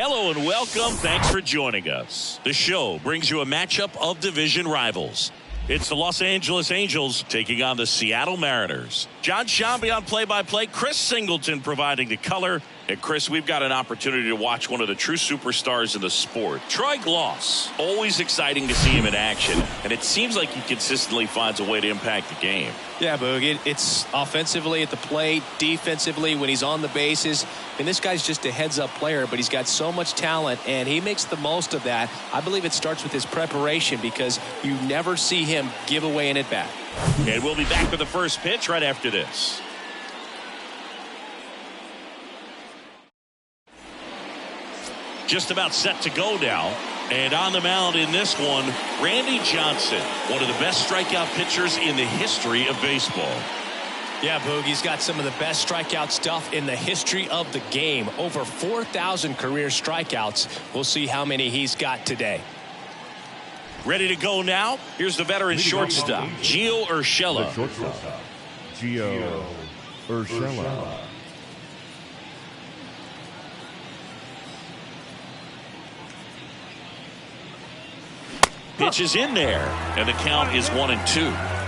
Hello and welcome. Thanks for joining us. The show brings you a matchup of division rivals. It's the Los Angeles Angels taking on the Seattle Mariners. John Shambi on play-by-play. Chris Singleton providing the color. And Chris, we've got an opportunity to watch one of the true superstars in the sport. Troy Glaus. Always exciting to see him in action. And it seems like he consistently finds a way to impact the game. Yeah, Boog, it's offensively at the plate, defensively when he's on the bases. And this guy's just a heads-up player, but he's got so much talent, and he makes the most of that. I believe it starts with his preparation because you never see him give away an at-bat. And we'll be back with the first pitch right after this. Just about set to go now. And on the mound in this one, Randy Johnson, one of the best strikeout pitchers in the history of baseball. Yeah, Boog, he's got some of the best strikeout stuff in the history of the game. Over 4,000 career strikeouts. We'll see how many he's got today. Ready to go now. Here's the veteran shortstop, Gio Urshela. Gio Urshela. Pitch is in there, and the count is 1-2.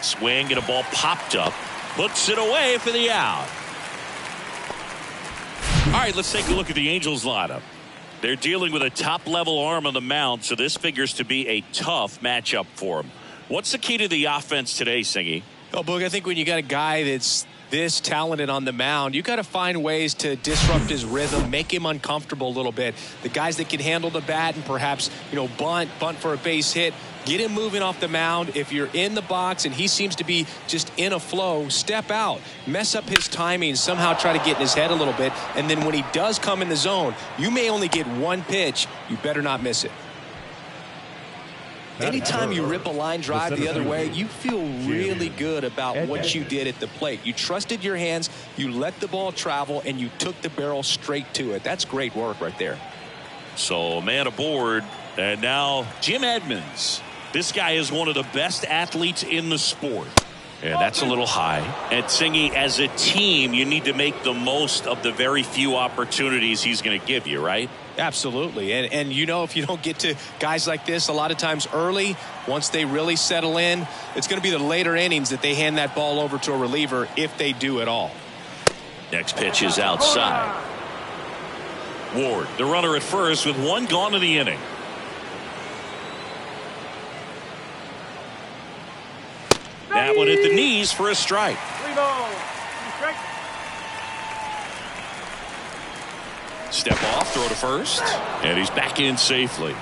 Swing and a ball popped up, puts it away for the out. All right, let's take a look at the Angels lineup. They're dealing with a top-level arm on the mound, so this figures to be a tough matchup for them. What's the key to the offense today, Singy? Oh, Boog, I think when you got a guy that's this talented on the mound, you got to find ways to disrupt his rhythm, make him uncomfortable a little bit. The guys that can handle the bat and perhaps, bunt for a base hit, get him moving off the mound. If you're in the box and he seems to be just in a flow, step out, mess up his timing, somehow try to get in his head a little bit. And then when he does come in the zone, you may only get one pitch. You better not miss it. Anytime you rip a line drive the other way, you feel really good about what you did at the plate. You trusted your hands, you let the ball travel, and you took the barrel straight to it. That's great work right there. So man aboard, and now Jim Edmonds. This guy is one of the best athletes in the sport. And that's a little high. And Singy, as a team, you need to make the most of the very few opportunities he's going to give you, right? Absolutely. And if you don't get to guys like this a lot of times early, once they really settle in, it's going to be the later innings that they hand that ball over to a reliever if they do at all. Next pitch is outside. Ward, the runner at first with one gone in the inning. That one hit the knees for a strike. Step off, throw to first, and he's back in safely.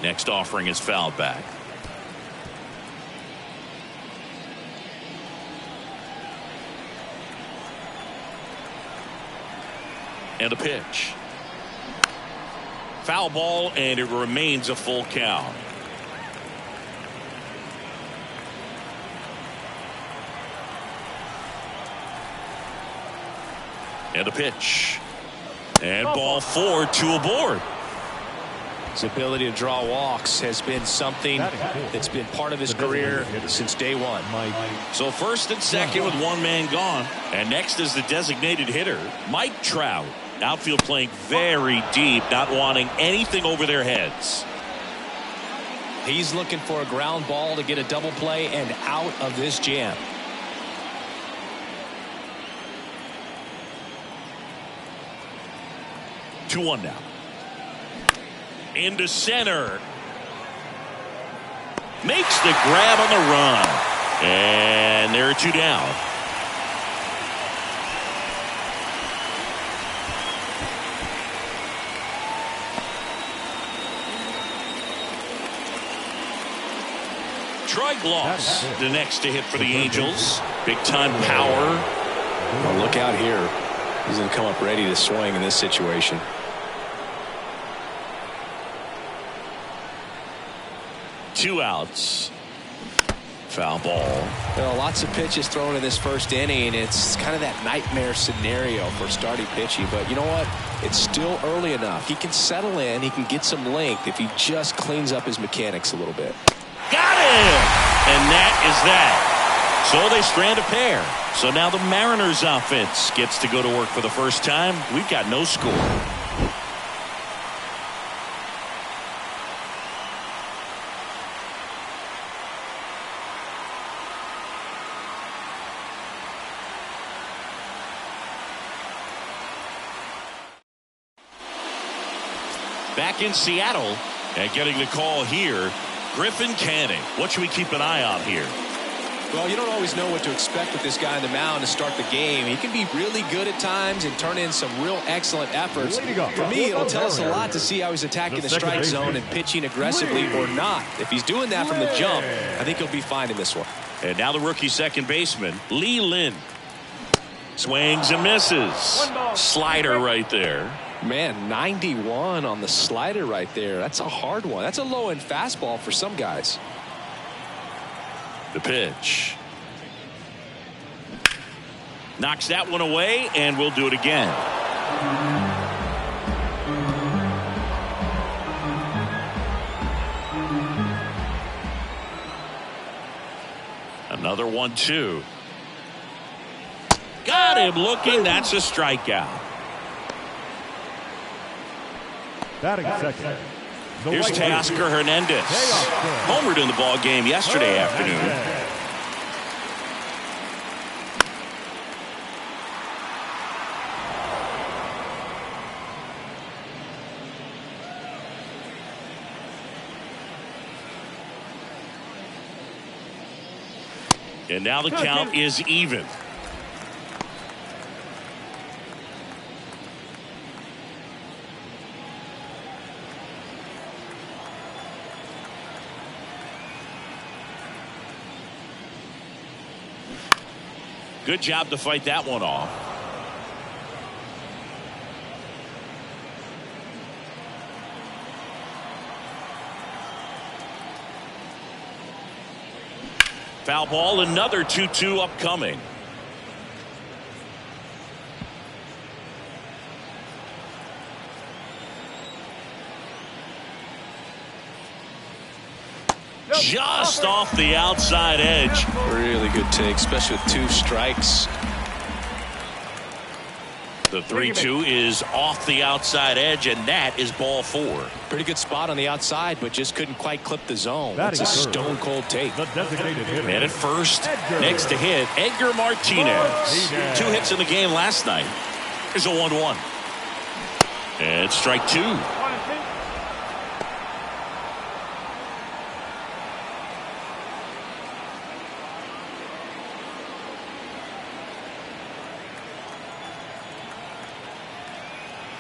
Next offering is fouled back. And a pitch. Foul ball, and it remains a full count. And a pitch. And ball 4, 2 aboard. His ability to draw walks has been something that's been part of his career since day one. So first and second with one man gone. And next is the designated hitter, Mike Trout. Outfield playing very deep, not wanting anything over their heads. He's looking for a ground ball to get a double play and out of this jam. Two one now. Into center. Makes the grab on the run. And there are two down. Troy Glaus, the next to hit for the Angels. Big time power. Well, look out here. He's going to come up ready to swing in this situation. 2 outs. Foul ball. Well, lots of pitches thrown in this first inning. It's kind of that nightmare scenario for starting pitching. But you know what? It's still early enough. He can settle in. He can get some length if he just cleans up his mechanics a little bit. Got him! And that is that. So they strand a pair. So now the Mariners offense gets to go to work for the first time. We've got no score. Back in Seattle and getting the call here, Griffin Canning. What should we keep an eye on here? Well, you don't always know what to expect with this guy on the mound to start the game. He can be really good at times and turn in some real excellent efforts. For me, it'll tell us a lot to see how he's attacking the strike zone and pitching aggressively or not. If he's doing that from the jump, I think he'll be fine in this one. And now the rookie second baseman, Lee Lin. Swings and misses. Slider right there. Man, 91 on the slider right there. That's a hard one. That's a low-end fastball for some guys. The pitch. Knocks that one away, and we'll do it again. Another 1-2. Got him looking. That's a strikeout. Batting second. Here's Teoscar Hernandez. Homered in the ball game yesterday afternoon. And now the count is even. Good job to fight that one off. Foul ball, another 2-2 upcoming. Just off the outside edge. Really good take, especially with 2 strikes. The 3-2 is off the outside edge, and that is ball 4. Pretty good spot on the outside, but just couldn't quite clip the zone. That's a stone cold take. Man at first, next to hit, Edgar Martinez. 2 hits in the game last night. Here's a 1-1. And strike 2.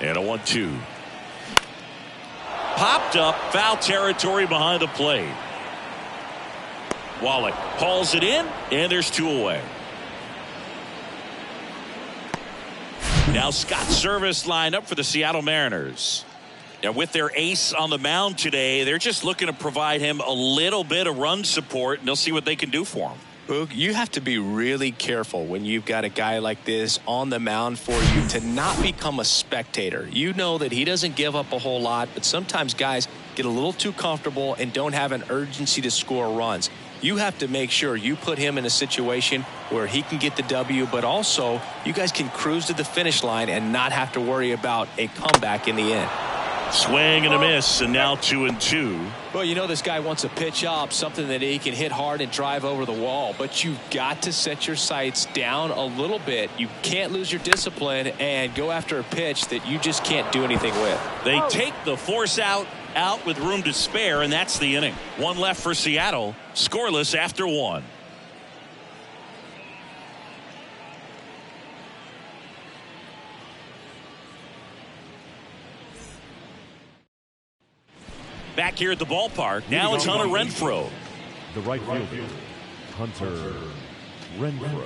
And a 1-2. Popped up, foul territory behind the plate. Wallach hauls it in, and there's 2 away. Now Scott Service lined up for the Seattle Mariners. And with their ace on the mound today, they're just looking to provide him a little bit of run support, and they'll see what they can do for him. Boog, you have to be really careful when you've got a guy like this on the mound for you to not become a spectator. You know that he doesn't give up a whole lot, but sometimes guys get a little too comfortable and don't have an urgency to score runs. You have to make sure you put him in a situation where he can get the W, but also you guys can cruise to the finish line and not have to worry about a comeback in the end. Swing and a miss, and now 2-2. Well, you know this guy wants a pitch up, something that he can hit hard and drive over the wall, but you've got to set your sights down a little bit. You can't lose your discipline and go after a pitch that you just can't do anything with. They take the force out with room to spare, and that's the inning. 1 left for Seattle, scoreless after 1. Back here at the ballpark, now it's Hunter Renfroe. The right fielder, Hunter Renfroe.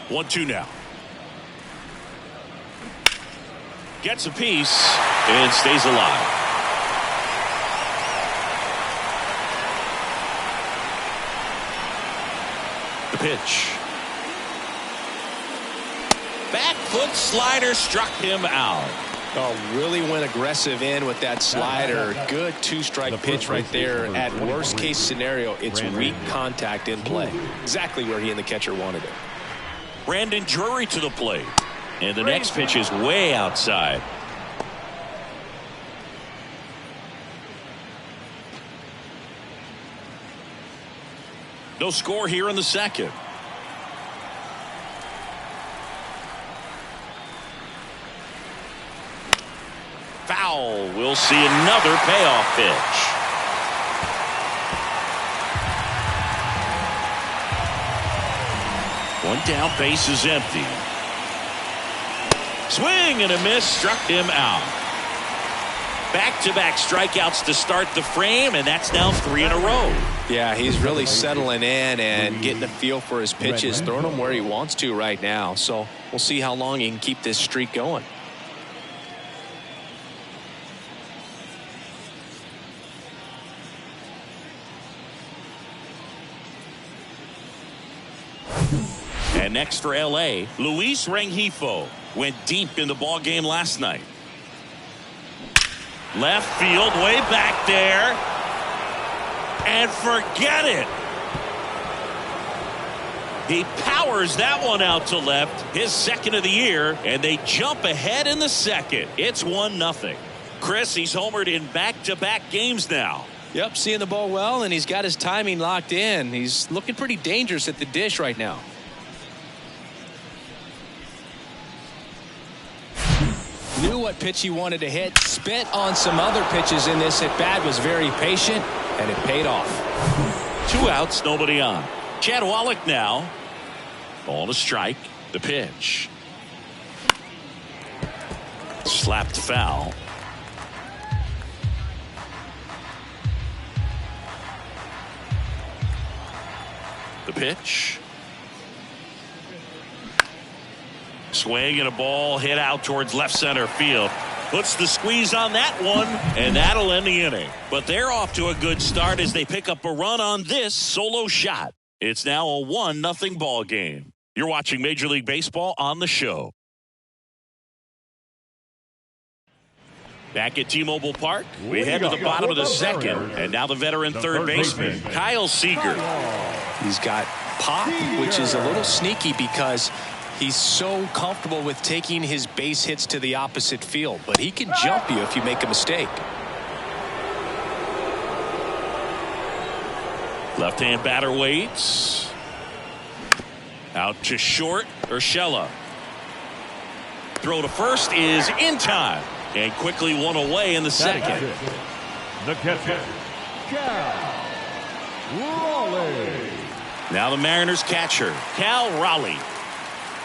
One, 2 now. Gets a piece and stays alive. The pitch. Back foot slider struck him out. Oh, really went aggressive in with that slider. Good two-strike pitch right there. At worst case scenario, it's weak contact in play. Exactly where he and the catcher wanted it. Brandon Drury to the plate. And the next pitch is way outside. No score here in the second. Foul. We'll see another payoff pitch. One down, base is empty. Swing and a miss, struck him out. Back-to-back strikeouts to start the frame, and that's now 3 in a row. Yeah, he's really settling in and getting a feel for his pitches, throwing them where he wants to right now. So we'll see how long he can keep this streak going. And next for L.A., Luis Rengifo went deep in the ball game last night. Left field, way back there. And forget it. He powers that one out to left, his second of the year, and they jump ahead in the second. It's 1-0. Chris, he's homered in back-to-back games now. Yep, seeing the ball well, and he's got his timing locked in. He's looking pretty dangerous at the dish right now. Knew what pitch he wanted to hit, spit on some other pitches in this at bat, was very patient, and it paid off. 2 outs, nobody on. Chad Wallach now. Ball to strike. The pitch. Slapped foul. The pitch. Swing and a ball hit out towards left center field. Puts the squeeze on that one, and that'll end the inning. But they're off to a good start as they pick up a run on this solo shot. It's now a 1-0 ball game. You're watching Major League Baseball on the show. Back at T-Mobile Park, we head to the bottom of the second, and now the veteran third baseman, Kyle Seager. He's got pop, which is a little sneaky because he's so comfortable with taking his base hits to the opposite field, but he can jump you if you make a mistake. Left-hand batter waits. Out to short, Urshela. Throw to first is in time, and quickly one away in the second. The catcher, Cal Raleigh. Now the Mariners catcher, Cal Raleigh.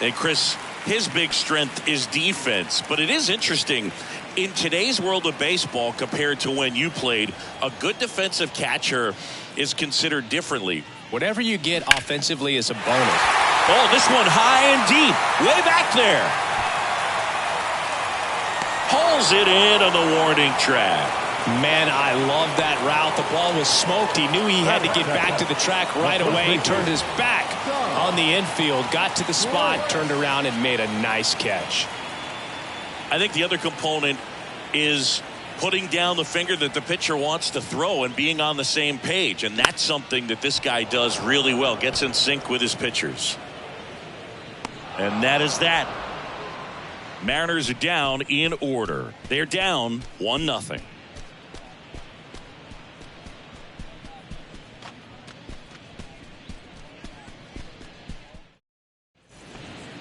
And Chris, his big strength is defense, but it is interesting in today's world of baseball compared to when you played. A good defensive catcher is considered differently. Whatever you get offensively is a bonus. Oh, this one high and deep, way back there. Hauls it in on the warning track. Man, I love that route. The ball was smoked. He knew he had to get back to the track right away. Turned his back on the infield, got to the spot, turned around and made a nice catch. I think the other component is putting down the finger that the pitcher wants to throw and being on the same page. And that's something that this guy does really well. Gets in sync with his pitchers. And that is that. Mariners are down in order. They're down 1-0.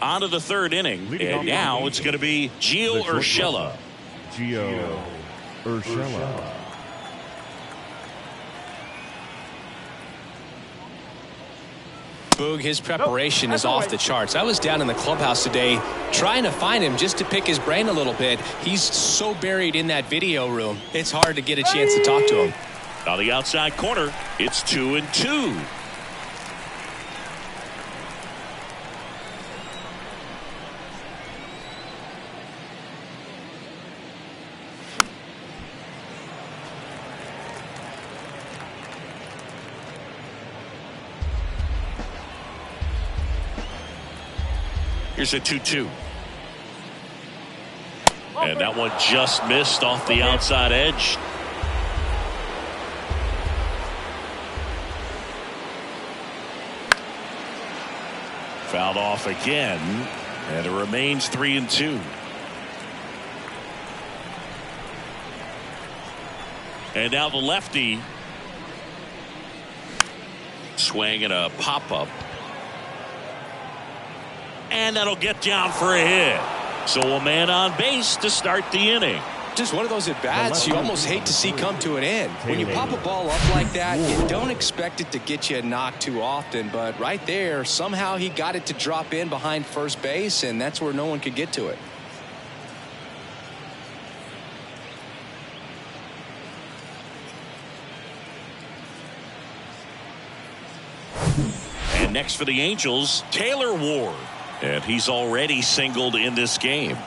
On to the third inning, and now it's going to be Gio Urshela. Gio Urshela. Boog, his preparation is off the charts. I was down in the clubhouse today trying to find him just to pick his brain a little bit. He's so buried in that video room, it's hard to get a chance to talk to him. On the outside corner, it's 2-2. Here's a 2-2. And that one just missed off the outside edge. Fouled off again, and it remains 3-2. And now the lefty. Swing and a pop-up. And that'll get down for a hit. So a man on base to start the inning. Just one of those at-bats you almost hate to see come to an end. When you pop a ball up like that, you don't expect it to get you a knock too often. But right there, somehow he got it to drop in behind first base, and that's where no one could get to it. And next for the Angels, Taylor Ward. And he's already singled in this game.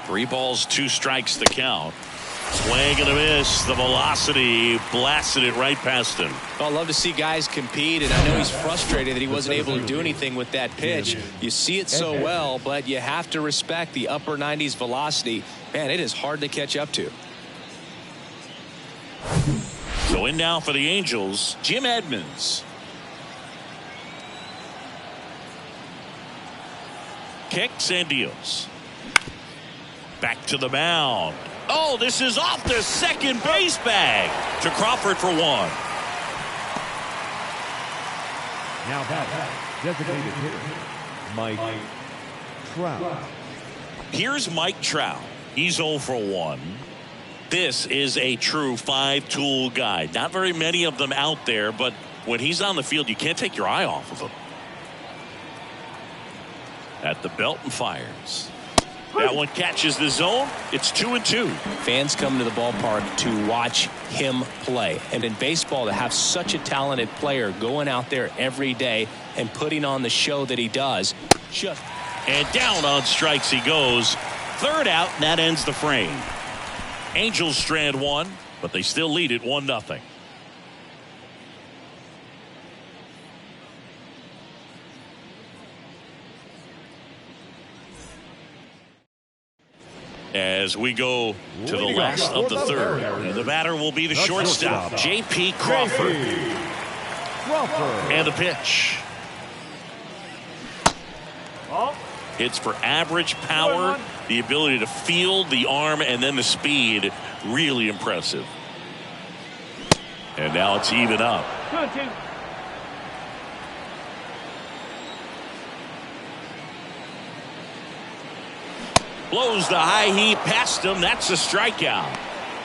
3 balls, 2 strikes to count. Swing and a miss. The velocity blasted it right past him. Well, I love to see guys compete, and I know he's frustrated that he wasn't able to do anything with that pitch. You see it so well, but you have to respect the upper 90s velocity. Man, it is hard to catch up to. So in now for the Angels, Jim Edmonds. Kicks and deals. Back to the mound. Oh, this is off the second base bag to Crawford for 1. Now batting, designated hitter, Mike Trout. Here's Mike Trout. He's 0 for 1. This is a true 5-tool guy. Not very many of them out there, but when he's on the field, you can't take your eye off of him. At the belt and fires. That one catches the zone. It's 2-2. Fans come to the ballpark to watch him play. And in baseball, to have such a talented player going out there every day and putting on the show that he does. And down on strikes he goes. 3rd out, and that ends the frame. Angels strand 1, but they still lead it 1-0. As we go to the last of the 3rd, and the batter will be the shortstop, J.P. Crawford. And the pitch. Hits for average power, the ability to field, the arm, and then the speed. Really impressive. And now it's even up. 2-2. Blows the high heat past him. That's a strikeout.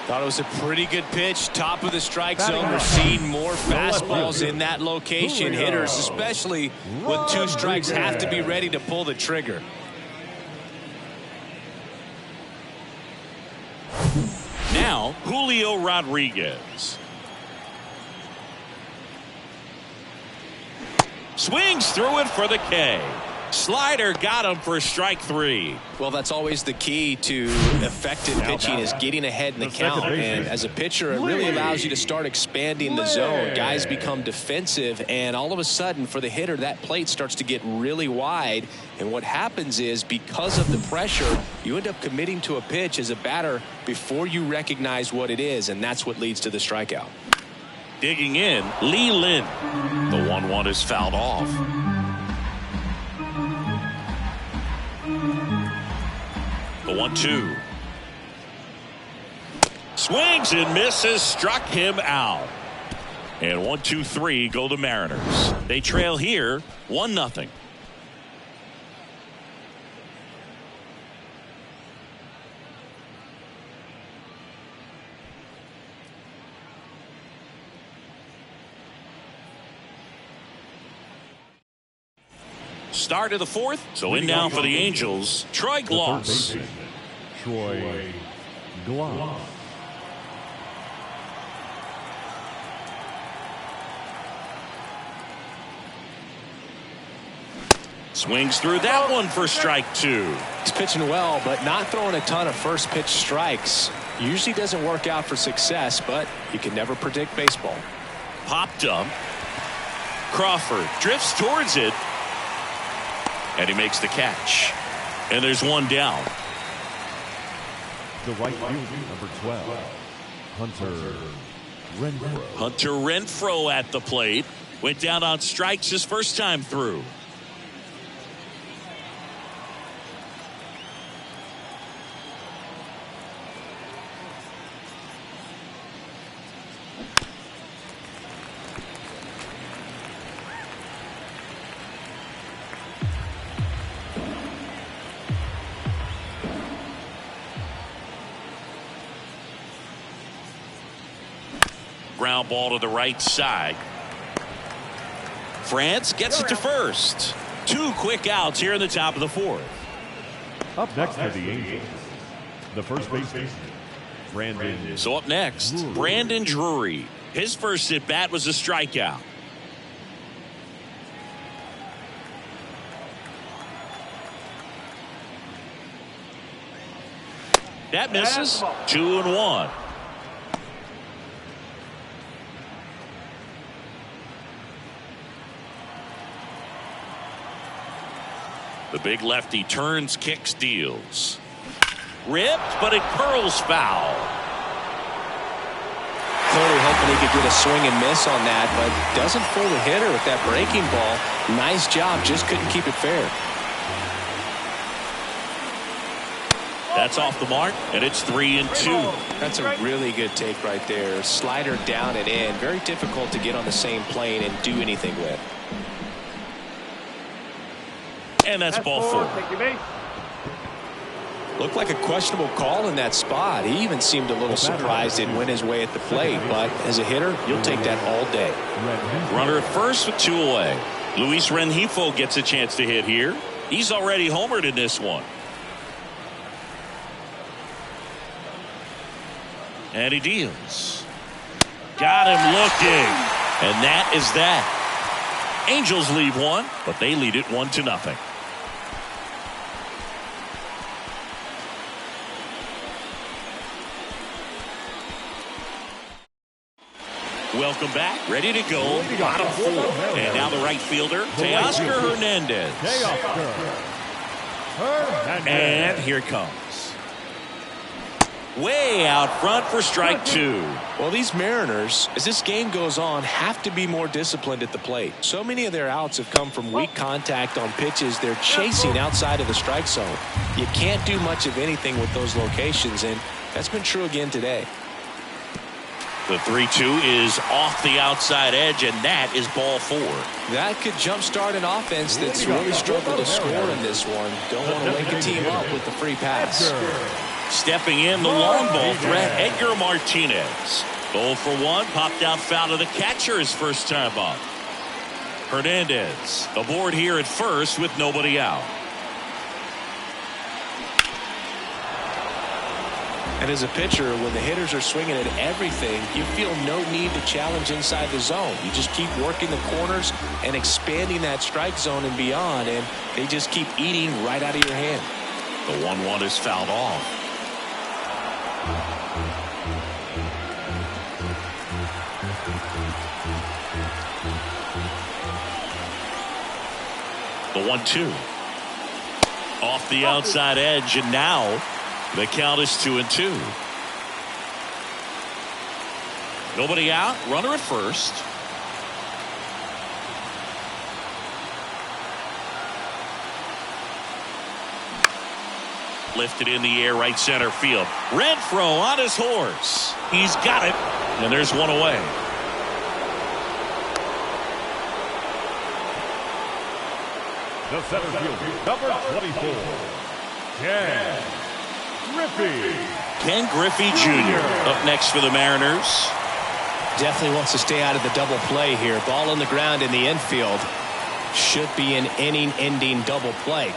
Thought it was a pretty good pitch. Top of the strike zone. We're seeing more fastballs in that location. Hitters, especially with 2 strikes, have to be ready to pull the trigger. Now, Julio Rodriguez. Swings through it for the K. Slider got him for strike 3. Well, that's always the key to effective pitching, is getting ahead in the count. And as a pitcher, it really allows you to start expanding the zone. Guys become defensive, and all of a sudden, for the hitter, that plate starts to get really wide. And what happens is, because of the pressure, you end up committing to a pitch as a batter before you recognize what it is, and that's what leads to the strikeout. Digging in, Lee Lin. The 1-1 is fouled off. The 1-2. Swings and misses, struck him out. And 1-2-3 go the Mariners. They trail here 1-0. Start of the 4th. So in now for the Angels, Troy Gloss. Troy Gloss. Swings through that one for strike 2. He's pitching well, but not throwing a ton of first pitch strikes. Usually doesn't work out for success, but you can never predict baseball. Popped up. Crawford drifts towards it. And he makes the catch. And there's one down. The right fielder, number 12, Hunter Renfroe. Hunter Renfroe at the plate. Went down on strikes his first time through. Ground ball to the right side. France gets it to first. 2 quick outs here in the top of the 4th. Up next for the Angels, the first baseman, Brandon. So up next, Brandon Drury. His first at bat was a strikeout. That misses. 2-1. The big lefty turns, kicks, deals. Ripped, but it curls foul. Clearly hoping he could get a swing and miss on that, but doesn't fool the hitter with that breaking ball. Nice job, just couldn't keep it fair. That's off the mark, and it's 3-2. That's a really good take right there. Slider down and in. Very difficult to get on the same plane and do anything with. And that's ball 4. Looked like a questionable call in that spot. He even seemed a little surprised it went his way at the plate. But as a hitter, you'll take that all day. Runner at first with 2 away. Luis Rengifo gets a chance to hit here. He's already homered in this one. And he deals. Got him looking. And that is that. Angels leave one, but they lead it 1-0. Welcome back. Ready to go. Bottom 4. And now the right fielder, Teoscar Hernandez. And here it comes. Way out front for strike 2. Well, these Mariners, as this game goes on, have to be more disciplined at the plate. So many of their outs have come from weak contact on pitches they're chasing outside of the strike zone. You can't do much of anything with those locations, and that's been true again today. The 3-2 is off the outside edge, and that is ball 4. That could jumpstart an offense that's really struggled to score in this one. Don't want to wake a team up with the free pass. Stepping in, the long ball threat, Edgar Martinez. 0 for 1, popped out foul to the catcher his first time up. Hernandez aboard here at first with nobody out. And as a pitcher, when the hitters are swinging at everything, you feel no need to challenge inside the zone. You just keep working the corners and expanding that strike zone and beyond, and they just keep eating right out of your hand. The 1-1 is fouled off. The 1-2. Off the outside edge, and now the count is 2-2. Nobody out. Runner at first. Lifted in the air, right center field. Renfroe on his horse. He's got it. And there's one away. The center fielder, number 24, Ken Griffey. Ken Griffey Jr. up next for the Mariners. Definitely wants to stay out of the double play here. Ball on the ground in the infield. Should be an inning-ending double play.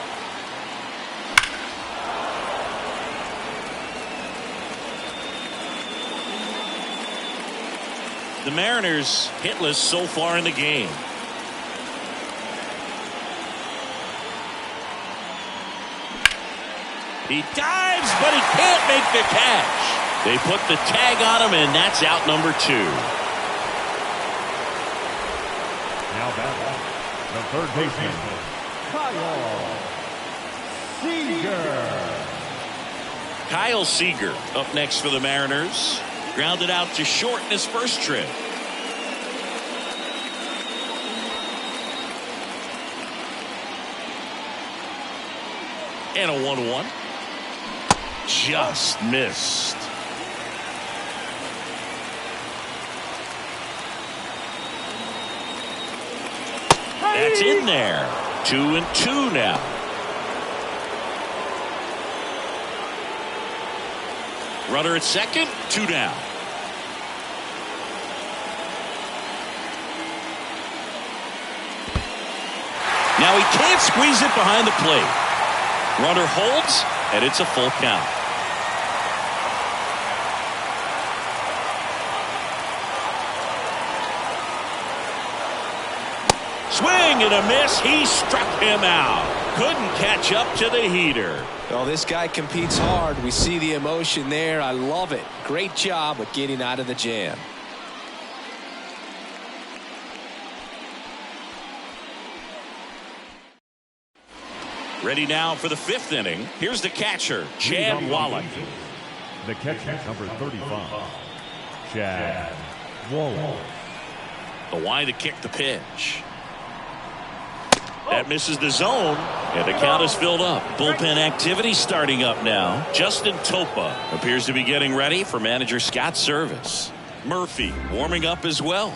The Mariners hitless so far in the game. He dives, but he can't make the catch. They put the tag on him, and that's out number 2. Now batting, the third baseman, Kyle Seager. Kyle Seager up next for the Mariners. Grounded out to short in his first trip. And a 1-1. Just missed. That's in there. 2-2 now. Runner at second, 2 down. Now he can't squeeze it behind the plate. Runner holds, and it's a full count. Swing and a miss. He struck him out. Couldn't catch up to the heater. Well, this guy competes hard. We see the emotion there. I love it. Great job of getting out of the jam. Ready now for the 5th inning. Here's the catcher, Chad Wallach. The catcher, number 35, Chad Wallach. The wind to kick the pitch. That misses the zone, and the count is filled up. Bullpen activity starting up now. Justin Topa appears to be getting ready for manager Scott's service. Murphy warming up as well.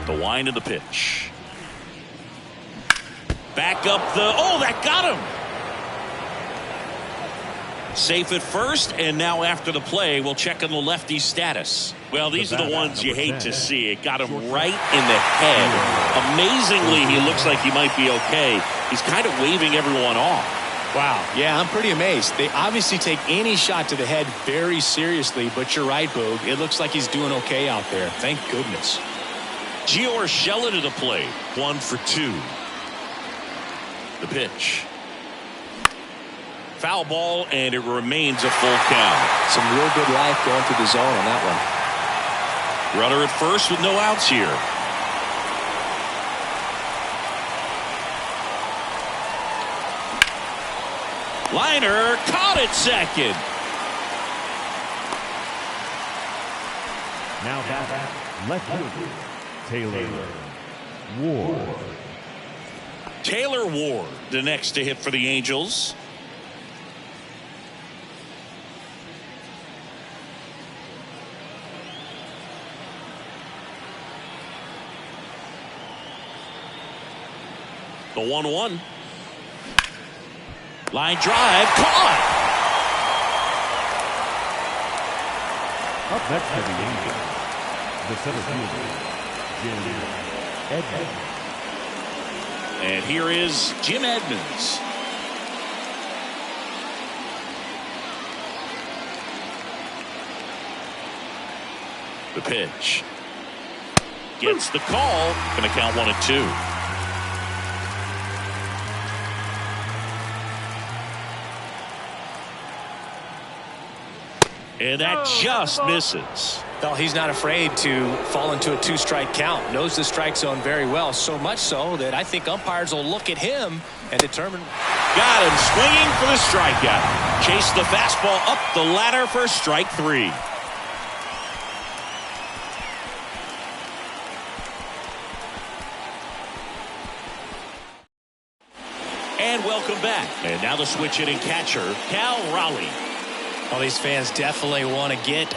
The wind of the pitch. Back up the, oh, that got him. Safe at first, and now after the play, we'll check on the lefty's status. Well, these are the ones you hate to see. It got him right in the head. Amazingly, he looks like he might be okay. He's kind of waving everyone off. Wow. Yeah, I'm pretty amazed. They obviously take any shot to the head very seriously, but you're right, Boog. It looks like he's doing okay out there. Thank goodness. Gio Urshela to the plate. 1 for 2. The pitch. Foul ball, and it remains a full count. Some real good life going through the zone on that one. Runner at first with no outs here. Liner caught at second. Now back, left fielder, Taylor Ward. Taylor Ward, the next to hit for the Angels. The 1-1. Line drive, caught. Up next for the Angels, the center fielder, Jim Edmonds. And here is Jim Edmonds. The pitch. Gets the call. Going to count 1-2. And that just misses. Well, he's not afraid to fall into a 2-strike count. Knows the strike zone very well. So much so that I think umpires will look at him and determine. Got him swinging for the strikeout. Chase the fastball up the ladder for strike 3. And welcome back. And now the switch hitting catcher, Cal Raleigh. All these fans definitely want to get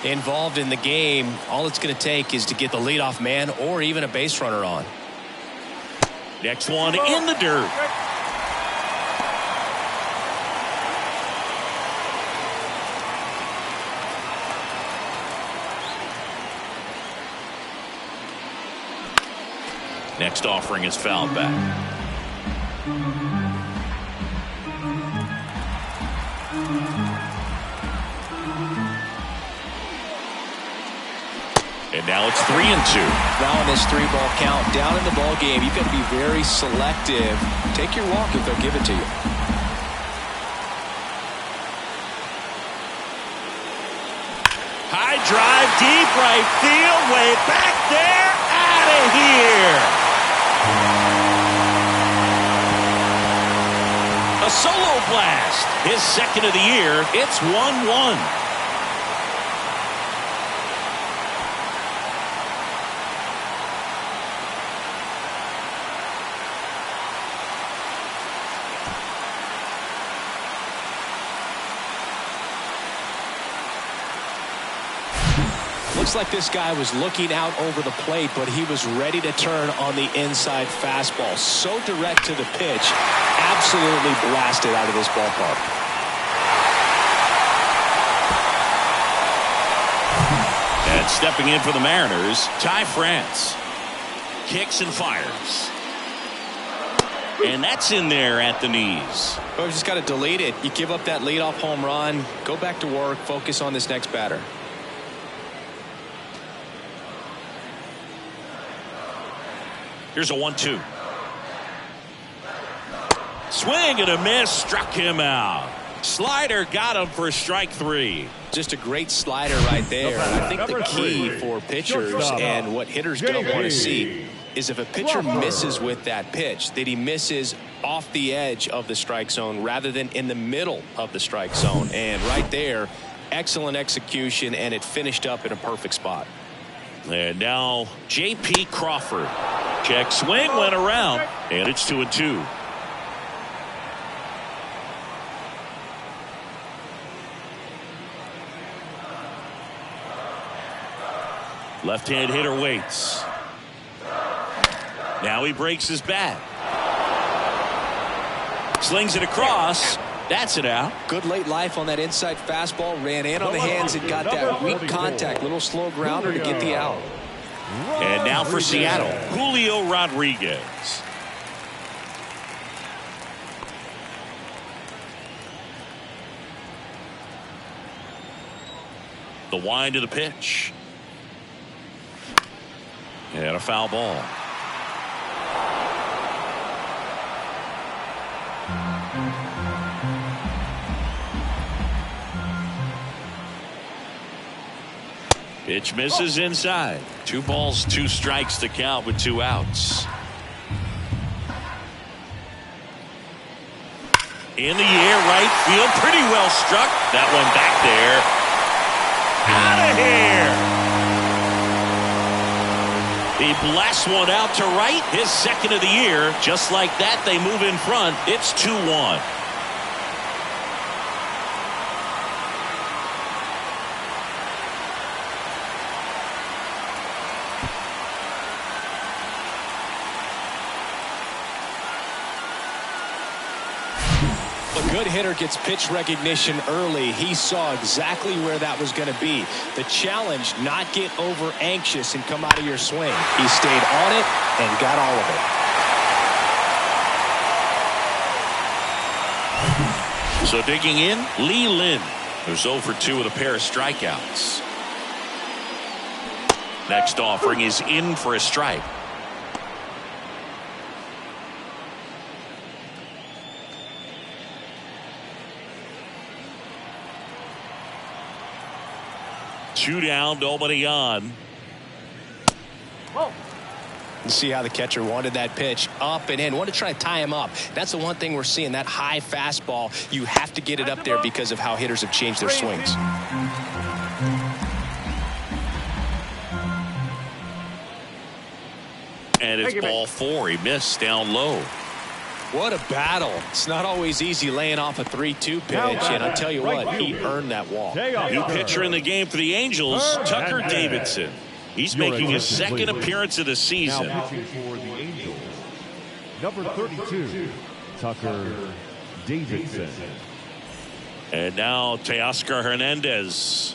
involved in the game. All it's going to take is to get the leadoff man or even a base runner on. Next one in the dirt. Next offering is fouled back. And now it's 3-2. Now in this 3-ball count, down in the ball game, you've got to be very selective. Take your walk if they'll give it to you. High drive, deep right field, way back there, out of here. solo blast. His second of the year. It's 1-1. Looks like this guy was looking out over the plate, but he was ready to turn on the inside fastball. So direct to the pitch. Absolutely blasted out of this ballpark. And stepping in for the Mariners, Ty France. Kicks and fires. And that's in there at the knees. Well, you just got to delete it. You give up that leadoff home run, go back to work, focus on this next batter. Here's a 1-2. Swing and a miss, struck him out. Slider got him for strike 3. Just a great slider right there. I think the key for pitchers and what hitters don't want to see is if a pitcher misses with that pitch, that he misses off the edge of the strike zone rather than in the middle of the strike zone. And right there, excellent execution, and it finished up in a perfect spot. And now J.P. Crawford. Check swing, went around, and it's 2-2. Left-hand hitter waits. Now he breaks his bat. Slings it across. That's it out. Good late life on that inside fastball. Ran in on the hands and got that weak contact. Little slow grounder to get the out. And now for Seattle, Julio Rodriguez. The wind of the pitch. And a foul ball. Pitch misses inside. 2 balls, 2 strikes to count with 2 outs. In the air, right field, pretty well struck. That one back there. Out of here. He blasts one out to right. His second of the year. Just like that, they move in front. It's 2-1. A good hitter gets pitch recognition early. He saw exactly where that was going to be. The challenge, not get over anxious and come out of your swing. He stayed on it and got all of it. So digging in, Lee Lin, who's 0 for 2 with a pair of strikeouts. Next offering is in for a strike. Two down, nobody on. You see how the catcher wanted that pitch up and in. Want to try to tie him up. That's the one thing we're seeing, that high fastball. You have to get it up there because of how hitters have changed their swings. And it's ball 4. He missed down low. What a battle. It's not always easy laying off a 3-2 pitch, and I'll tell you what, he earned that walk. New pitcher in the game for the Angels, Tucker Davidson. He's making his second appearance of the season. Now pitching for the Angels, number 32, Tucker Davidson. And now Teoscar Hernandez.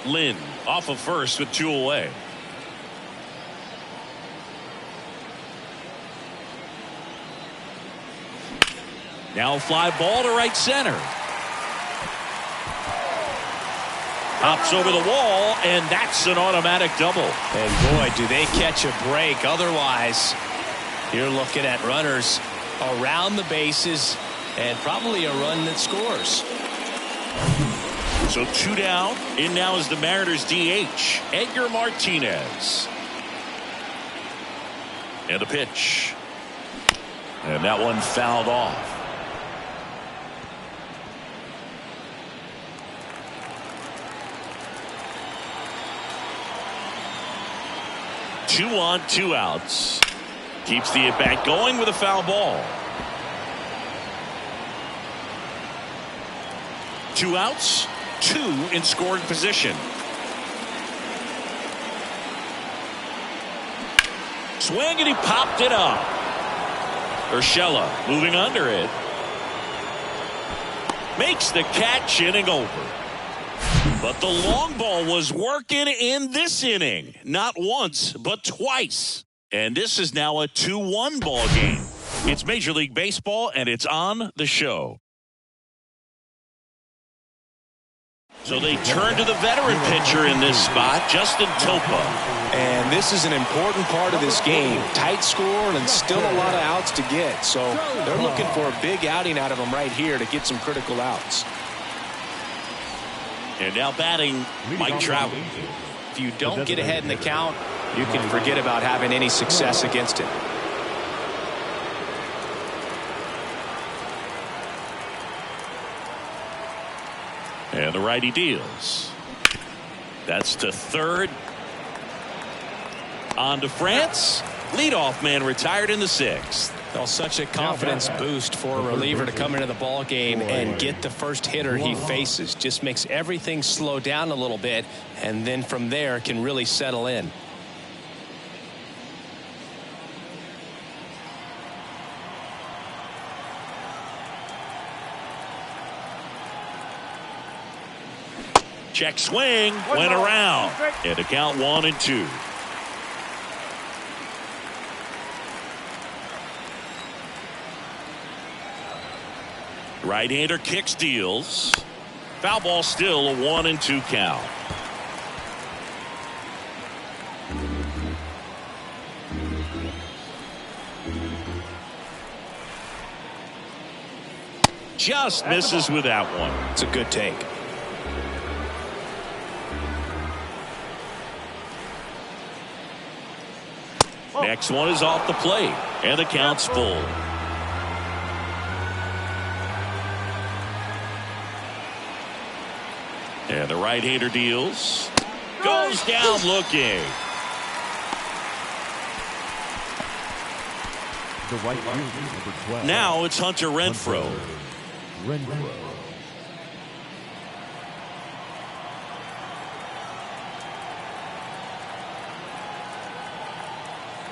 Lynn off of first with 2 away. Now fly ball to right center. Hops over the wall, and that's an automatic double. And boy, do they catch a break. Otherwise, you're looking at runners around the bases and probably a run that scores. So 2 down. In now is the Mariners DH, Edgar Martinez. And a pitch. And that one fouled off. Two on, 2 outs. Keeps the at-bat going with a foul ball. 2 outs, 2 in scoring position. Swing and he popped it up. Urshela moving under it. Makes the catch, inning over. But the long ball was working in this inning. Not once, but twice. And this is now a 2-1 ball game. It's Major League Baseball, and it's on the show. So they turn to the veteran pitcher in this spot, Justin Topa. And this is an important part of this game. Tight score and still a lot of outs to get. So they're looking for a big outing out of him right here to get some critical outs. And now batting, Mike Trout. If you don't get ahead in the count, you can forget about having any success against him. And the righty deals. That's to third. On to France. Leadoff man retired in the 6th. Well, such a confidence boost for a reliever to come into the ball game and get the first hitter he faces. Just makes everything slow down a little bit, and then from there can really settle in. Check swing, went around. And a count 1-2. Right-hander kicks, deals. Foul ball, still a 1-2 count. Just misses with that one. It's a good take. Next one is off the plate, and the count's full. And the right-hander deals. Goes down looking. The right fielder, number 12. Now it's Hunter Renfroe.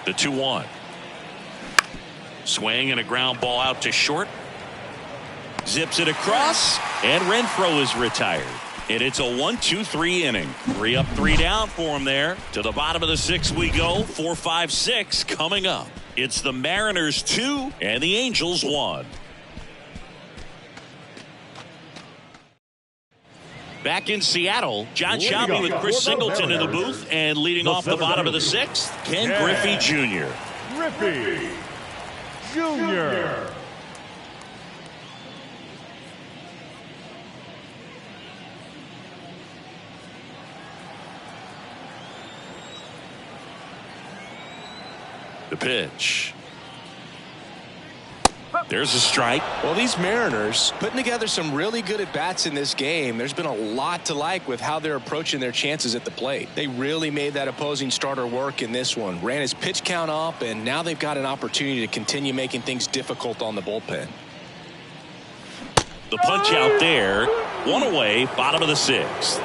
The 2-1. Swing and a ground ball out to short. Zips it across, and Renfroe is retired. And it's a 1-2-3 inning. 3 up, 3 down for him there. To the bottom of the 6th we go. 4, 5, 6 coming up. It's the Mariners 2 and the Angels 1. Back in Seattle, John Sciambi with Chris Singleton in the booth, and leading off the bottom of the 6th, Ken Griffey Jr. Griffey Jr. The pitch. There's a strike. Well, these Mariners putting together some really good at-bats in this game. There's been a lot to like with how they're approaching their chances at the plate. They really made that opposing starter work in this one. Ran his pitch count up, and now they've got an opportunity to continue making things difficult on the bullpen. The punch out there. 1 away, bottom of the 6th.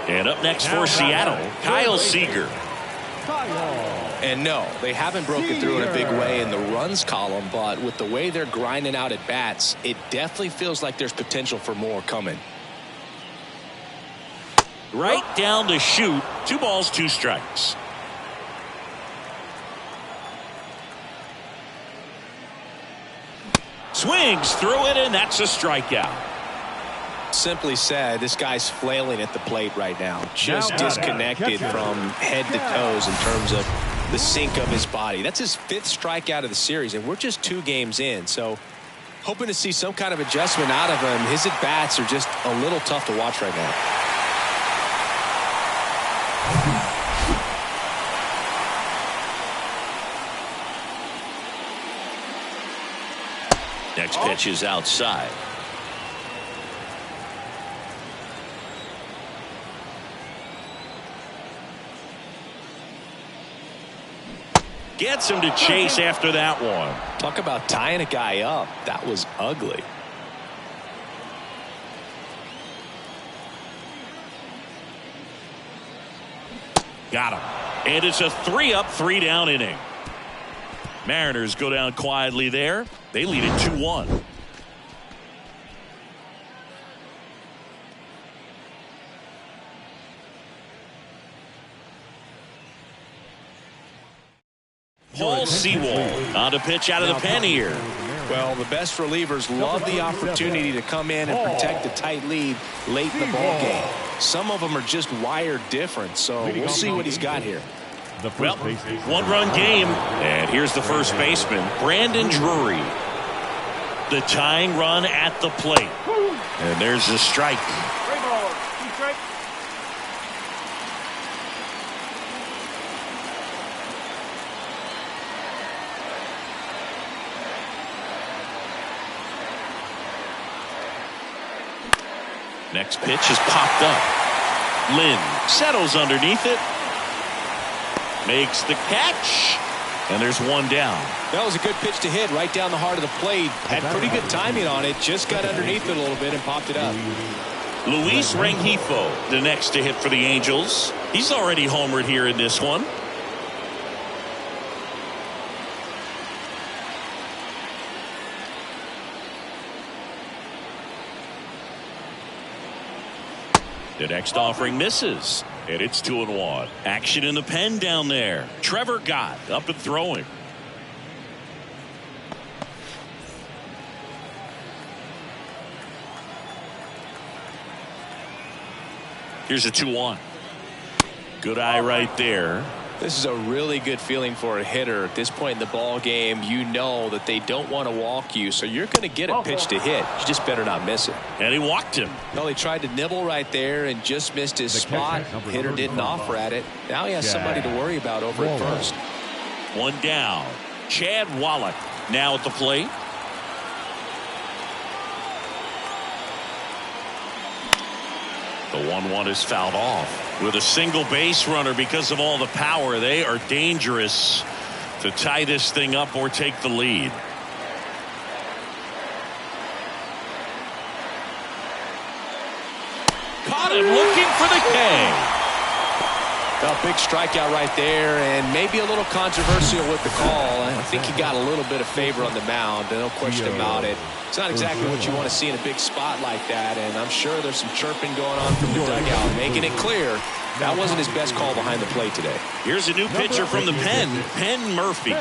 And up next for Seattle, Kyle Seager. And no, they haven't broken through in a big way in the runs column, but with the way they're grinding out at bats, it definitely feels like there's potential for more coming. Right down to shoot. 2 balls, 2 strikes. Swings through it, and that's a strikeout. Simply said, this guy's flailing at the plate right now. Just disconnected from head to toes in terms of the sink of his body. That's his 5th strikeout of the series, and we're just 2 games in. So Hoping to see some kind of adjustment out of him. His at-bats are just a little tough to watch right now. Next pitch is outside. Gets him to chase after that one. Talk about tying a guy up. That was ugly. Got him. And it's a 3-up, 3-down inning. Mariners go down quietly there. They lead it 2-1. Paul Sewell on to pitch out of the pen here. Well, the best relievers love the opportunity to come in and protect a tight lead late in the ball game. Some of them are just wired different, so we'll see what he's got here. Well, one-run game, and here's the first baseman, Brandon Drury. The tying run at the plate. And there's the strike. Next pitch is popped up. Lynn settles underneath it. Makes the catch. And there's one down. That was a good pitch to hit right down the heart of the plate. Had pretty good timing on it. Just got underneath it a little bit and popped it up. Luis Rengifo, the next to hit for the Angels. He's already homered here in this one. The next offering misses, and it's 2-1. Action in the pen down there. Trevor Gott up and throwing. Here's a 2-1. Good eye right there. This is a really good feeling for a hitter. At this point in the ball game, you know that they don't want to walk you, so you're going to get a pitch to hit. You just better not miss it. And he walked him. Well, he tried to nibble right there and just missed his spot. Hitter didn't offer at it. Now he has somebody to worry about over at first. One down. Chad Wallach now at the plate. The 1-1 is fouled off. With a single base runner because of all the power, they are dangerous to tie this thing up or take the lead. Caught him looking for the K. A big strikeout right there, and maybe a little controversial with the call. I think he got a little bit of favor on the mound. No question about it. It's not exactly what you want to see in a big spot like that, and I'm sure there's some chirping going on from the dugout, making it clear that wasn't his best call behind the plate today. Here's a new pitcher from the pen, Penn Murphy.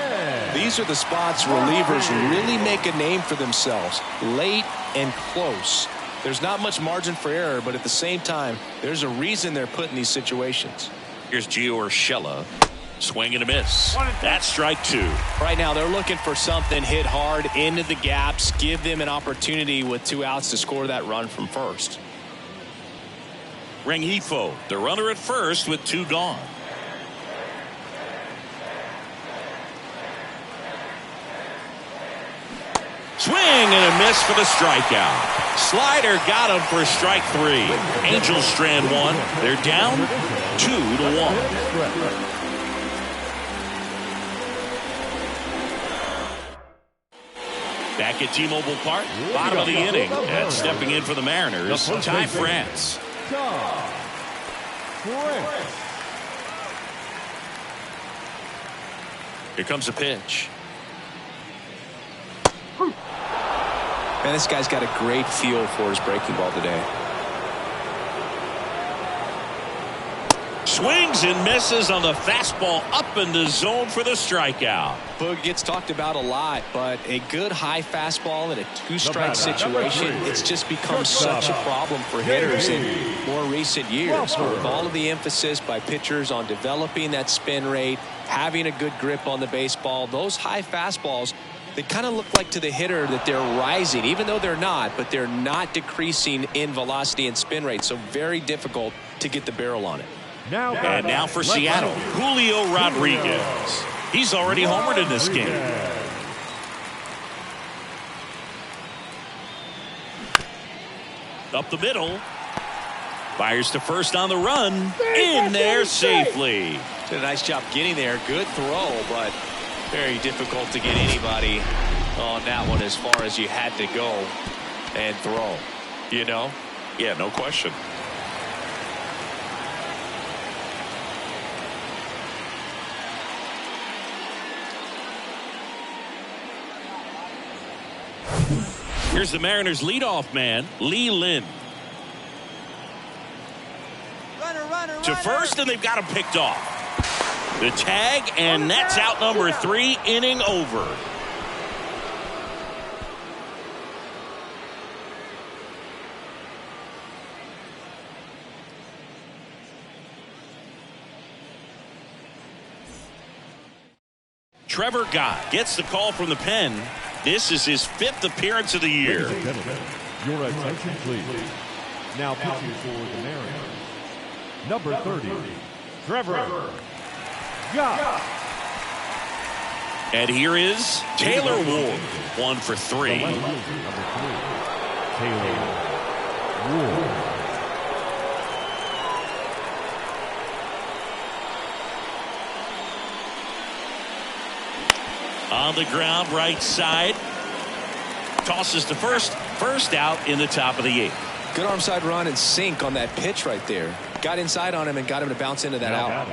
These are the spots relievers really make a name for themselves, late and close. There's not much margin for error, but at the same time, there's a reason they're put in these situations. Here's Gio Urshela. Swing and a miss. That's strike two. Right now they're looking for something hit hard into the gaps, give them an opportunity with 2 outs to score that run from first. Rengifo, the runner at first with 2 gone. Swing and a miss for the strikeout. Slider got him for strike 3. Angels strand 1. They're down 2-1. Back at T-Mobile Park, bottom of the inning, and stepping in for the Mariners, Ty France. Here comes a pitch. Man, this guy's got a great feel for his breaking ball today. Swings and misses on the fastball up in the zone for the strikeout. Boog gets talked about a lot, but a good high fastball in a 2-strike situation, it's just become such a problem for hitters in more recent years. With all of the emphasis by pitchers on developing that spin rate, having a good grip on the baseball, those high fastballs they kind of look like to the hitter that they're rising, even though they're not, but they're not decreasing in velocity and spin rate. So very difficult to get the barrel on it. And now for Seattle, Julio Rodriguez. He's already homered in this game. Up the middle. Fires to first on the run. In there safely. Did a nice job getting there. Good throw, but very difficult to get anybody on that one as far as you had to go and throw. You know? Yeah, no question. Here's the Mariners' leadoff man, Lee Lin. Runner, to first, and they've got him picked off. The tag, and that's out number 3, inning over. Trevor Gott gets the call from the pen. This is his 5th appearance of the year. Ladies and gentlemen, your attention please. Now pitching for the Mariners, number 30, Trevor Gott. And here is Taylor Ward, 1 for 3. The left fielder, number 3, Taylor Ward. On the ground, right side. Tosses to first. First out in the top of the 8th. Good arm side run and sink on that pitch right there. Got inside on him and got him to bounce into that out.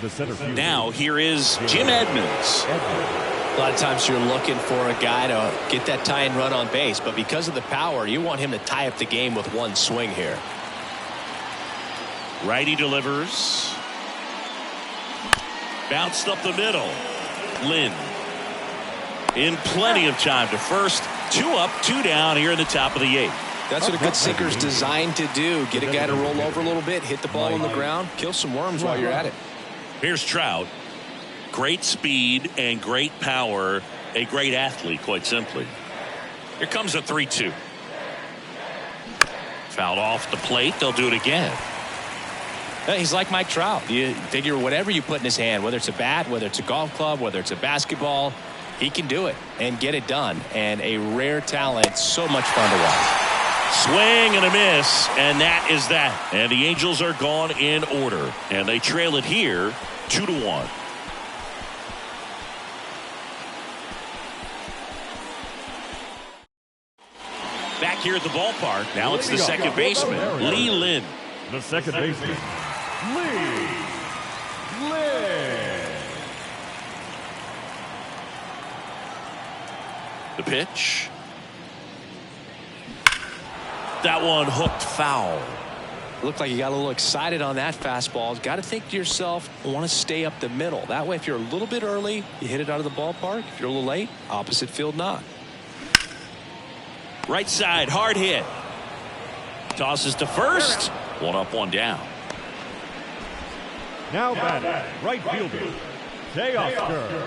The center fielder. Now here is Jim Edmonds. A lot of times you're looking for a guy to get that tying run on base, but because of the power, you want him to tie up the game with one swing here. Righty delivers. Bounced up the middle. Lynn. In plenty of time to first. 2 up, 2 down here in the top of the 8th. That's what a good sinker's designed to do. Get a guy to roll over a little bit, hit the ball on the ground, kill some worms while you're at it. Here's Trout. Great speed and great power. A great athlete, quite simply. Here comes a 3-2. Fouled off the plate. They'll do it again. He's like Mike Trout. You figure whatever you put in his hand, whether it's a bat, whether it's a golf club, whether it's a basketball, he can do it and get it done. And a rare talent, so much fun to watch. Swing and a miss, and that is that. And the Angels are gone in order, and they trail it here 2-1. Back here at the ballpark, now it's the second baseman, Lee Lin. The second baseman, Lee Lin. The pitch. That one hooked foul. Looked like you got a little excited on that fastball. Got to think to yourself, I want to stay up the middle. That way, if you're a little bit early, you hit it out of the ballpark. If you're a little late, opposite field knock. Right side, hard hit. Tosses to first. 1 up, 1 down. Now batting, right fielder, Teoscar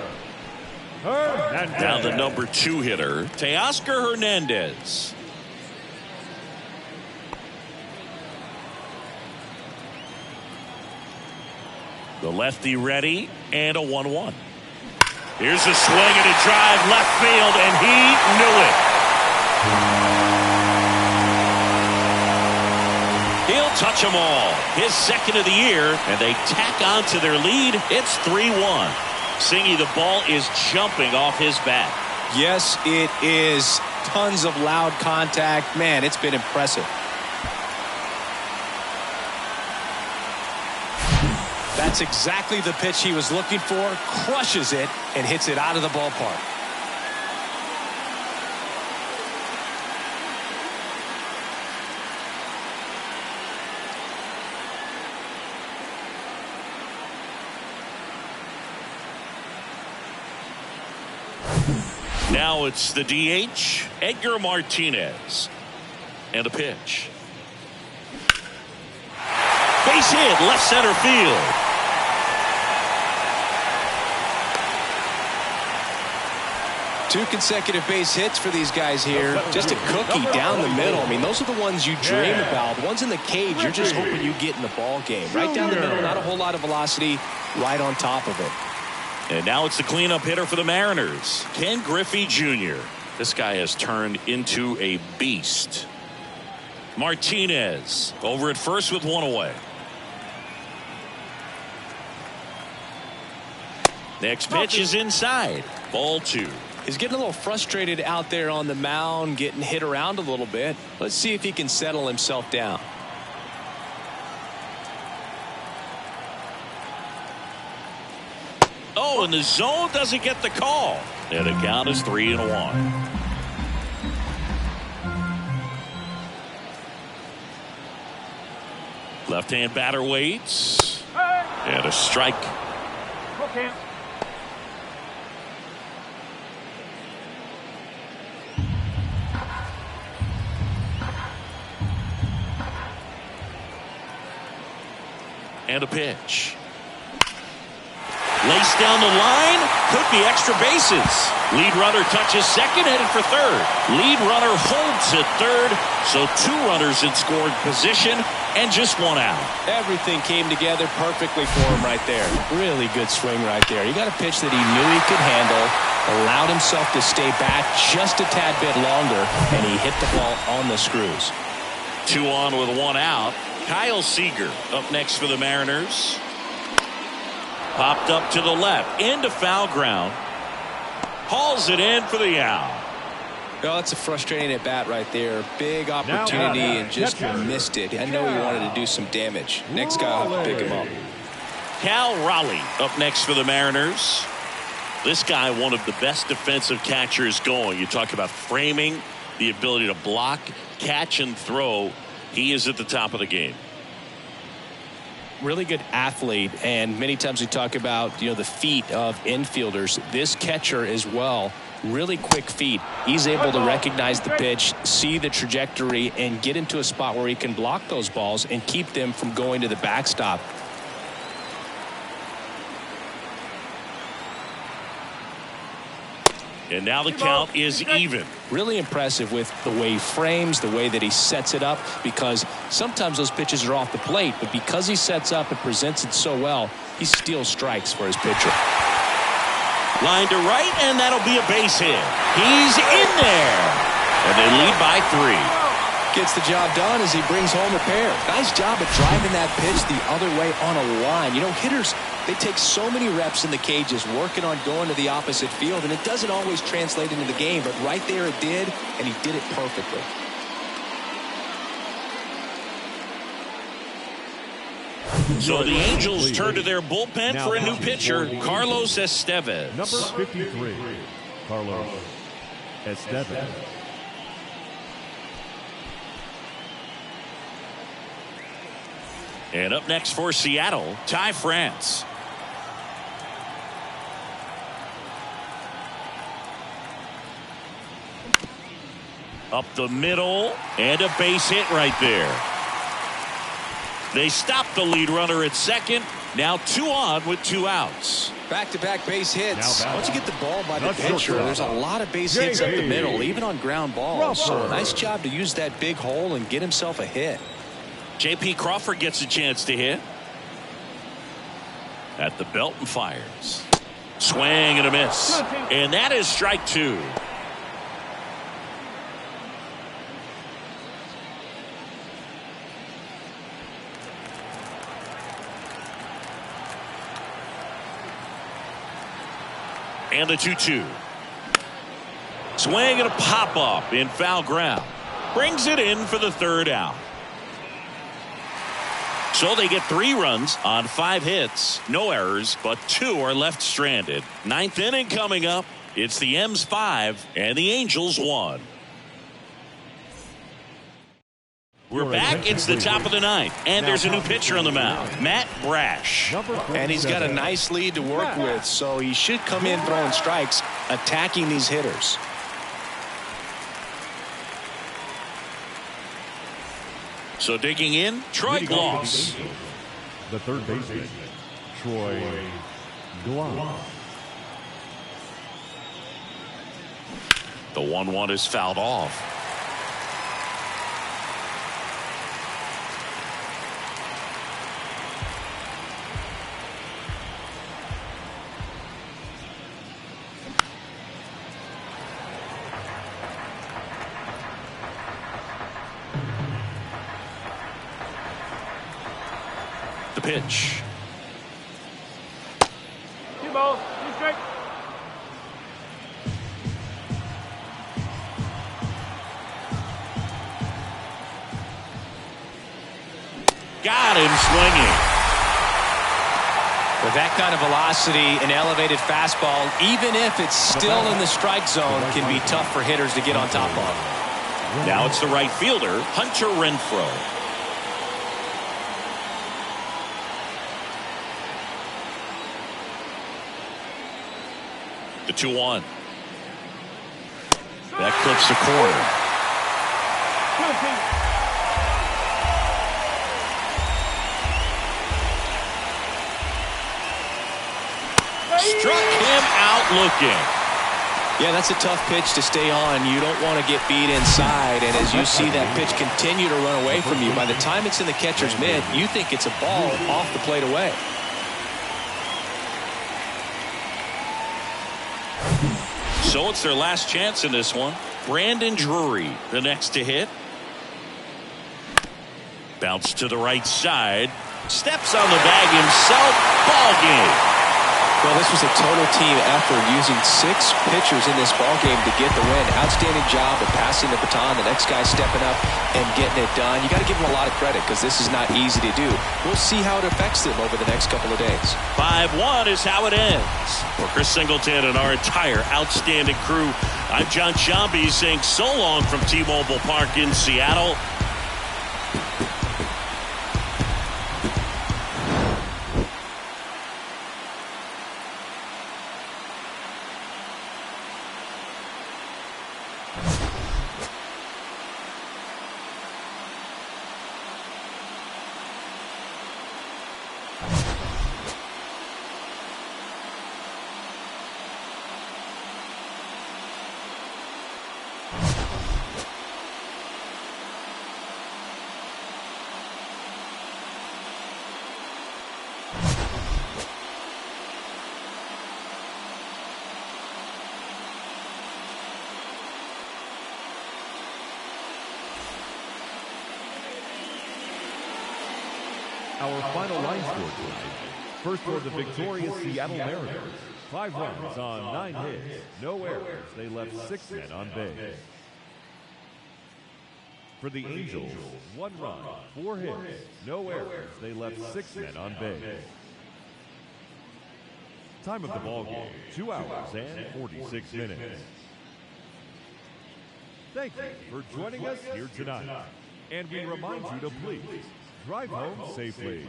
Hernandez. Now the number 2 hitter, Teoscar Hernandez. The lefty ready, and a 1-1. Here's a swing and a drive left field, and he knew it. He'll touch them all. His second of the year, and they tack on to their lead. It's 3-1. Singy, the ball is jumping off his bat. Yes, it is. Tons of loud contact. Man, it's been impressive. That's exactly the pitch he was looking for. Crushes it and hits it out of the ballpark. Now it's the DH, Edgar Martinez. And a pitch. Base hit, left center field. 2 consecutive base hits for these guys here. Just a cookie down the middle. I mean, those are the ones you dream about. The ones in the cage, you're just hoping you get in the ball game. Right down the middle, not a whole lot of velocity, right on top of it. And now it's the cleanup hitter for the Mariners, Ken Griffey Jr. This guy has turned into a beast. Martinez over at first with 1 away. Next pitch is inside. Ball 2. He's getting a little frustrated out there on the mound, getting hit around a little bit. Let's see if he can settle himself down. Oh, and the zone doesn't get the call. And the count is 3-1. Left-hand batter waits. And a strike. Okay. And a pitch. Laced down the line. Could be extra bases. Lead runner touches second, headed for third. Lead runner holds at third. So 2 runners in scoring position and just 1 out. Everything came together perfectly for him right there. Really good swing right there. He got a pitch that he knew he could handle, allowed himself to stay back just a tad bit longer, and he hit the ball on the screws. 2 on with 1 out. Kyle Seager up next for the Mariners. Popped up to the left into foul ground. Hauls it in for the out. Oh, that's a frustrating at bat right there. Big opportunity and just missed it. I know he wanted to do some damage. Next guy will have to pick him up. Cal Raleigh up next for the Mariners. This guy, one of the best defensive catchers going. You talk about framing, the ability to block, catch, and throw. He is at the top of the game. Really good athlete, and many times we talk about the feet of infielders. This catcher as well, really quick feet. He's able to recognize the pitch, see the trajectory, and get into a spot where he can block those balls and keep them from going to the backstop. And now the count is even. Really impressive with the way he frames, the way that he sets it up, because sometimes those pitches are off the plate, but because he sets up and presents it so well, he steals strikes for his pitcher. Line to right, and that'll be a base hit. He's in there. And they lead by 3. Gets the job done as he brings home a pair. Nice job of driving that pitch the other way on a line. Hitters, they take so many reps in the cages working on going to the opposite field, and it doesn't always translate into the game, but right there it did, and he did it perfectly. So the Angels turn to their bullpen for a new pitcher, Carlos Estevez. Number 53, Carlos Estevez. And up next for Seattle, Ty France. Up the middle, and a base hit right there. They stop the lead runner at second. Now 2 on with 2 outs. Back-to-back base hits. Once you get the ball by the pitcher, there's a lot of base hits up the middle, even on ground balls. So nice job to use that big hole and get himself a hit. J.P. Crawford gets a chance to hit. At the belt and fires. Swing and a miss. And that is strike 2. And the 2-2. Swing and a pop up in foul ground. Brings it in for the 3rd out. So they get 3 runs on 5 hits, no errors, but 2 are left stranded. 9th inning coming up. It's the M's 5 and the Angels 1. We're back. It's the top of the 9th, and there's a new pitcher on the mound, Matt Brash. And he's got a nice lead to work with, so he should come in throwing strikes, attacking these hitters. So digging in, Troy Gloss. The third baseman, Troy Gloss. The 1-1 is fouled off. The pitch. Two balls, two strikes. Got him swinging. With that kind of velocity, an elevated fastball, even if it's still in the strike zone, can be tough for hitters to get on top of. Now it's the right fielder, Hunter Renfroe. The 2-1. That clips the corner. Struck him out looking. Yeah, that's a tough pitch to stay on. You don't want to get beat inside, and as you see that pitch continue to run away from you, by the time it's in the catcher's mitt, you think it's a ball off the plate away. So it's their last chance in this one. Brandon Drury, the next to hit. Bounce to the right side. Steps on the bag himself. Ball game. Well, this was a total team effort, using 6 pitchers in this ball game to get the win. Outstanding job of passing the baton. The next guy stepping up and getting it done. You got to give them a lot of credit because this is not easy to do. We'll see how it affects them over the next couple of days. 5-1 is how it ends. For Chris Singleton and our entire outstanding crew, I'm John Shambi saying so long from T-Mobile Park in Seattle. Our final line score tonight. First for the victorious Seattle Mariners. 5 runs on 9 hits. No errors. They left 6 men on base. For the Angels, 1 run, 4 hits. No errors. They left 6 men on base. Time of the ball game, 2 hours and 46 minutes. Thank you for joining us here tonight. And we remind you to please drive home safely.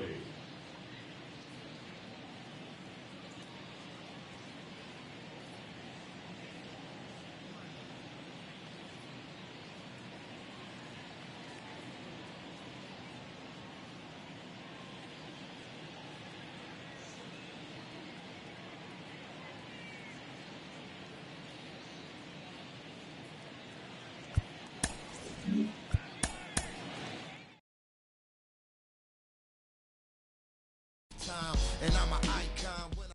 And I'm an icon when